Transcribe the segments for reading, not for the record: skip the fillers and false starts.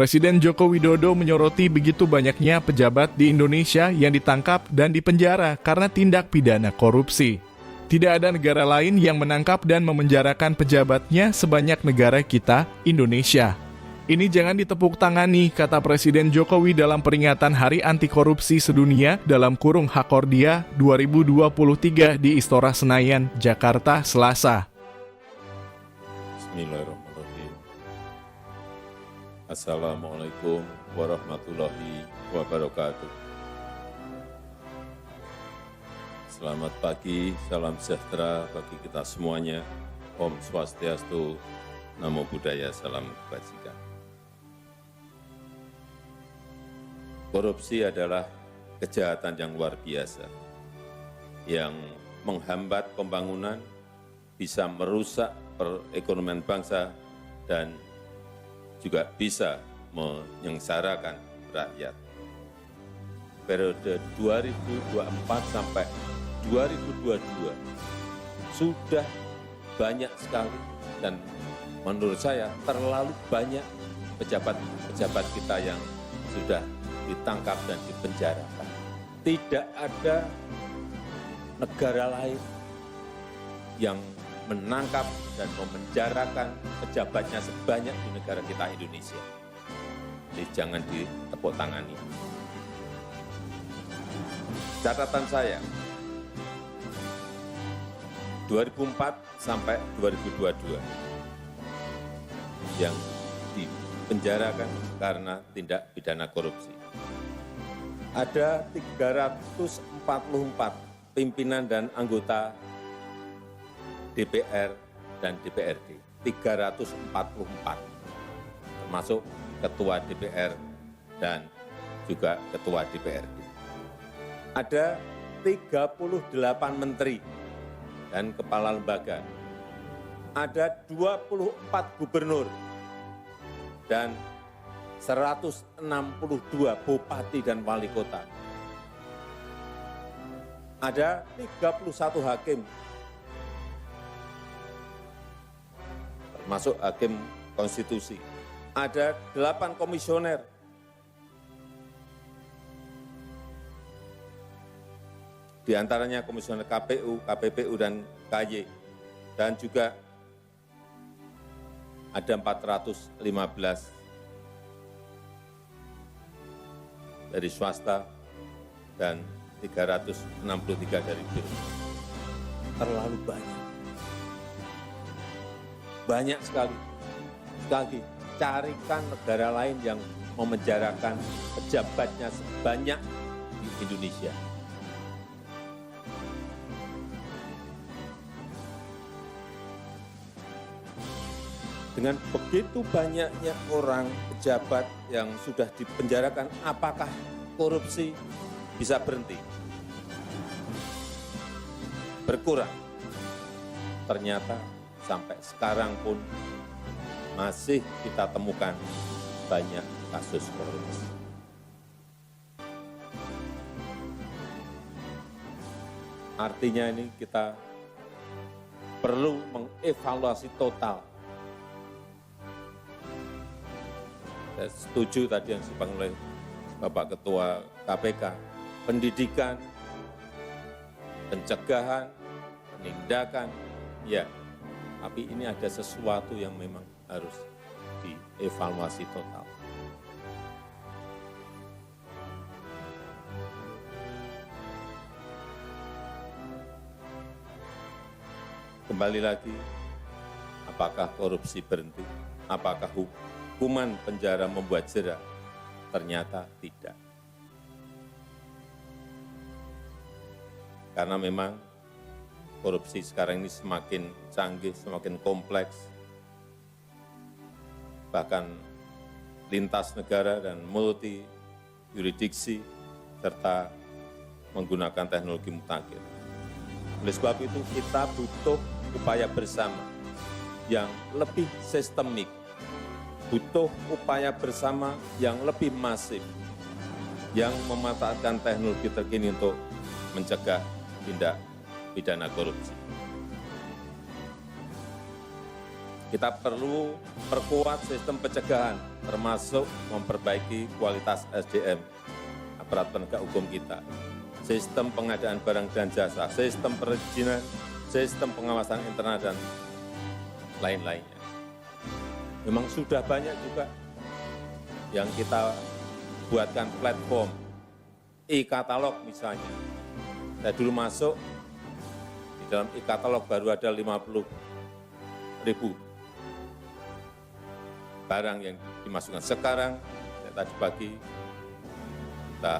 Presiden Joko Widodo menyoroti begitu banyaknya pejabat di Indonesia yang ditangkap dan dipenjara karena tindak pidana korupsi. Tidak ada negara lain yang menangkap dan memenjarakan pejabatnya sebanyak negara kita, Indonesia. Ini jangan ditepuk tangani, kata Presiden Jokowi dalam peringatan Hari Anti Korupsi Sedunia dalam kurung Hakordia 2023 di Istora Senayan, Jakarta, Selasa. Bismillahirrahmanirrahim. Assalamualaikum warahmatullahi wabarakatuh. Selamat pagi, salam sejahtera bagi kita semuanya. Om Swastiastu, Namo Buddhaya, salam kebajikan. Korupsi adalah kejahatan yang luar biasa, yang menghambat pembangunan, bisa merusak perekonomian bangsa, dan juga bisa menyengsarakan rakyat. Periode 2024 sampai 2022 sudah banyak sekali dan menurut saya terlalu banyak pejabat-pejabat kita yang sudah ditangkap dan dipenjarakan. Tidak ada negara lain yang menangkap dan memenjarakan pejabatnya sebanyak di negara kita Indonesia. Jadi jangan ditepuk tangani. Catatan saya, 2004 sampai 2022 yang dipenjarakan karena tindak pidana korupsi. Ada 344 pimpinan dan anggota DPR dan DPRD, 344, termasuk ketua DPR dan juga ketua DPRD. Ada 38 menteri dan kepala lembaga, ada 24 gubernur dan 162 bupati dan wali kota. Ada 31 hakim, termasuk hakim konstitusi. Ada 8 komisioner. Di antaranya komisioner KPU, KPPU, dan KY. Dan juga ada 415 dari swasta dan 363 dari BUMN. Terlalu banyak. Banyak sekali. Sekali lagi, carikan negara lain yang memenjarakan pejabatnya sebanyak di Indonesia. Dengan begitu banyaknya orang pejabat yang sudah dipenjarakan, apakah korupsi bisa berhenti? Berkurang. Ternyata sampai sekarang pun masih kita temukan banyak kasus korupsi. Artinya ini kita perlu mengevaluasi total. Saya setuju tadi yang disampaikan oleh Bapak Ketua KPK, pendidikan, pencegahan, penindakan, ya, tapi ini ada sesuatu yang memang harus dievaluasi total. Kembali lagi, apakah korupsi berhenti? Apakah hukuman penjara membuat jera? Ternyata tidak. Karena memang korupsi sekarang ini semakin canggih, semakin kompleks, bahkan lintas negara dan multi yurisdiksi, serta menggunakan teknologi mutakhir. Oleh sebab itu kita butuh upaya bersama yang lebih sistemik, butuh upaya bersama yang lebih masif, yang memanfaatkan teknologi terkini untuk mencegah tindak pidana korupsi. Kita perlu perkuat sistem pencegahan, termasuk memperbaiki kualitas SDM, aparat penegak hukum kita, sistem pengadaan barang dan jasa, sistem perizinan, sistem pengawasan internal, dan lain-lainnya. Memang sudah banyak juga yang kita buatkan platform, e-katalog misalnya. Saya dulu masuk, di dalam e-katalog baru ada 50.000 barang yang dimasukkan. Sekarang, tadi pagi, kita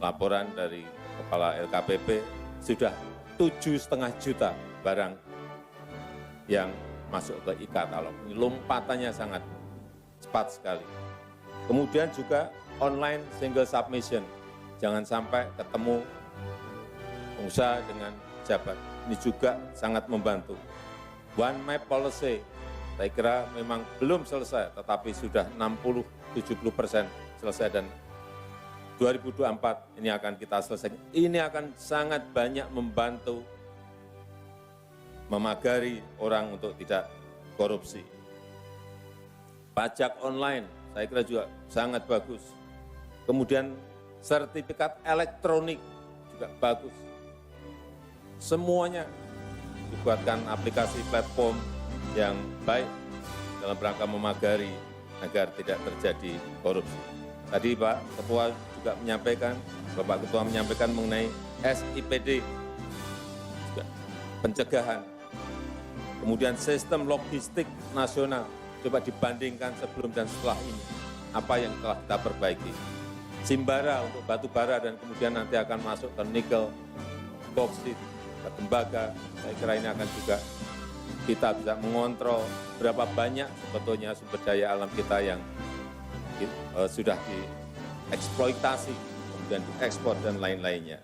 laporan dari Kepala LKPP, sudah 7,5 juta barang yang masuk ke e-katalog. Ini lompatannya sangat cepat sekali. Kemudian juga online single submission. Jangan sampai ketemu pengusaha dengan pejabat. Ini juga sangat membantu. One Map Policy, saya kira memang belum selesai, tetapi sudah 60-70% selesai, dan 2024 ini akan kita selesaikan. Ini akan sangat banyak membantu memagari orang untuk tidak korupsi. Pajak online, saya kira juga sangat bagus. Kemudian sertifikat elektronik juga bagus. Semuanya dibuatkan aplikasi platform yang baik dalam rangka memagari agar tidak terjadi korupsi. Tadi Pak Ketua juga menyampaikan, Bapak Ketua menyampaikan mengenai SIPD, juga pencegahan. Kemudian sistem logistik nasional, coba dibandingkan sebelum dan setelah ini, apa yang telah kita perbaiki. Simbara untuk batu bara dan kemudian nanti akan masuk ke nikel, boksit, ke tembaga. Saya kira ini akan juga kita bisa mengontrol berapa banyak sebetulnya sumber daya alam kita yang sudah dieksploitasi, kemudian diekspor dan lain-lainnya.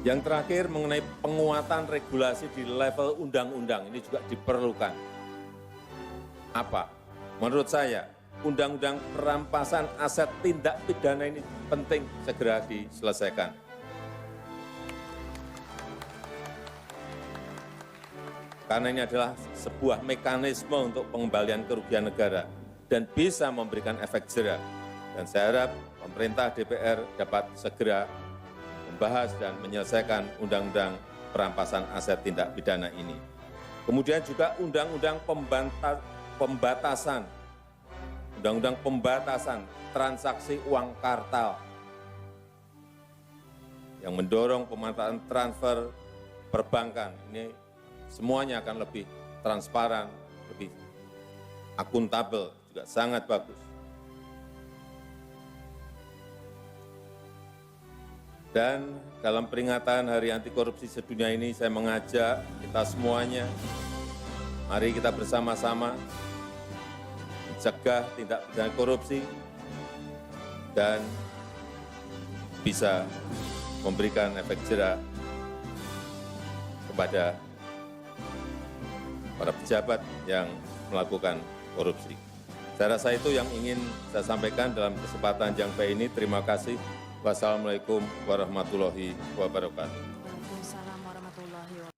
Yang terakhir mengenai penguatan regulasi di level undang-undang, ini juga diperlukan. Apa? Menurut saya, undang-undang perampasan aset tindak pidana ini penting segera diselesaikan. Karena ini adalah sebuah mekanisme untuk pengembalian kerugian negara dan bisa memberikan efek jera. Dan saya harap pemerintah DPR dapat segera membahas dan menyelesaikan undang-undang perampasan aset tindak pidana ini. Kemudian juga undang-undang pembatasan transaksi uang kartal yang mendorong pemanfaatan transfer perbankan. Ini semuanya akan lebih transparan, lebih akuntabel, juga sangat bagus. Dan dalam peringatan Hari Anti Korupsi Sedunia ini, saya mengajak kita semuanya, mari kita bersama-sama mencegah tindak pidana korupsi dan bisa memberikan efek jera kepada para pejabat yang melakukan korupsi. Saya rasa itu yang ingin saya sampaikan dalam kesempatan yang baik ini. Terima kasih. Wassalamualaikum warahmatullahi wabarakatuh.